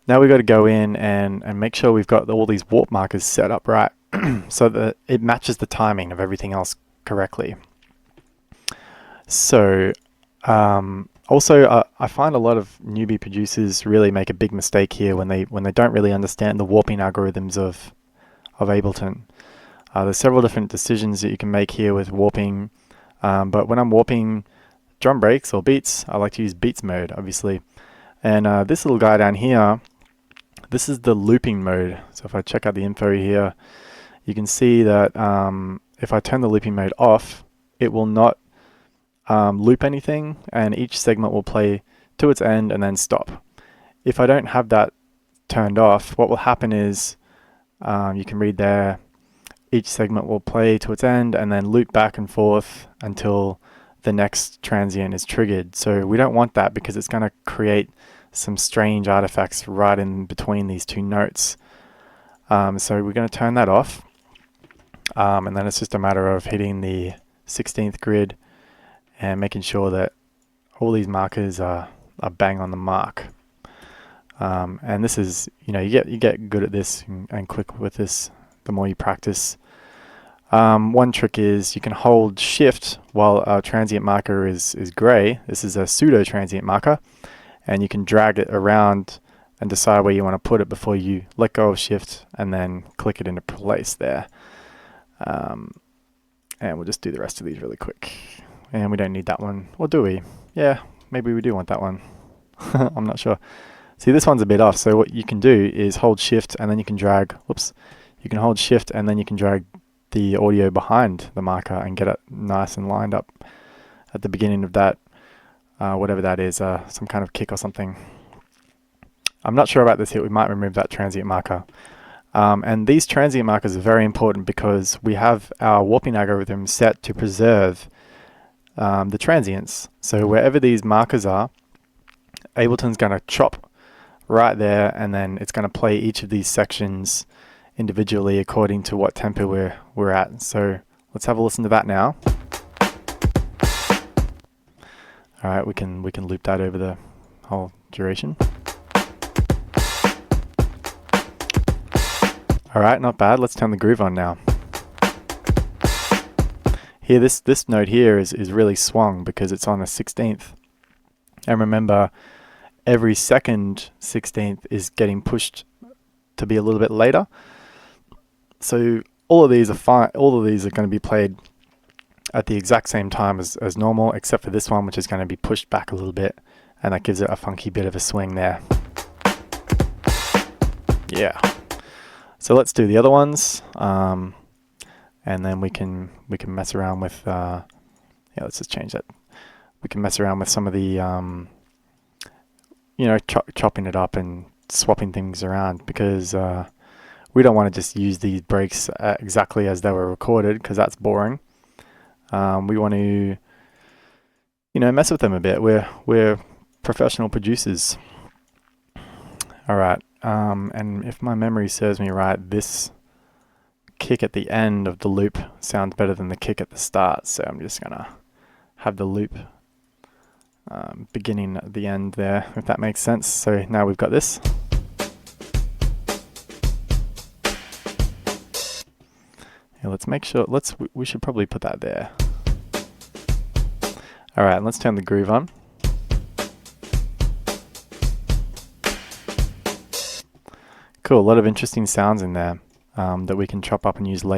Now we've got to go in and make sure we've got all these warp markers set up right so that it matches the timing of everything else correctly. So also I find a lot of newbie producers really make a big mistake here when they don't really understand the warping algorithms of Ableton. There's several different decisions that you can make here with warping, but when I'm warping drum breaks or beats, I like to use beats mode, obviously. And this little guy down here, this is the looping mode. So if I check out the info here, you can see that if I turn the looping mode off, it will not loop anything, and each segment will play to its end and then stop. If I don't have that turned off, what will happen is you can read there, each segment will play to its end and then loop back and forth until the next transient is triggered. So we don't want that because it's going to create some strange artifacts right in between these two notes. So we're going to turn that off, and then it's just a matter of hitting the 16th grid and making sure that all these markers are bang on the mark. And this is, you get good at this and quick with this the more you practice. One trick is you can hold shift while our transient marker is gray. This is a pseudo transient marker, and you can drag it around and decide where you want to put it before you let go of shift and then click it into place there. And we'll just do the rest of these really quick. And we don't need that one, or do we? Yeah, maybe we do want that one. I'm not sure. See, this one's a bit off, so what you can do is hold shift and then you can drag, whoops, you can hold shift and then you can drag the audio behind the marker and get it nice and lined up at the beginning of that, whatever that is, some kind of kick or something. I'm not sure about this here, we might remove that transient marker. And these transient markers are very important because we have our warping algorithm set to preserve the transients. So wherever these markers are, Ableton's going to chop right there, and then it's going to play each of these sections individually according to what tempo we're at. So let's have a listen to that now. All right, we can loop that over the whole duration. All right, not bad. Let's turn the groove on now. Here, this note here is really swung because it's on a 16th. And remember, every second 16th is getting pushed to be a little bit later. So all of these are fine. All of these are going to be played at the exact same time as normal, except for this one, which is going to be pushed back a little bit, and that gives it a funky bit of a swing there. Yeah. So let's do the other ones, and then we can mess around with. Yeah, let's just change that. We can mess around with some of the, chopping it up and swapping things around, because we don't want to just use these breaks exactly as they were recorded, because that's boring. We want to, mess with them a bit. We're professional producers. All right, and if my memory serves me right, this kick at the end of the loop sounds better than the kick at the start. So I'm just gonna have the loop beginning at the end there, if that makes sense. So now we've got this. Yeah, let's make sure. We should probably put that there. All right, let's turn the groove on. Cool, a lot of interesting sounds in there that we can chop up and use later.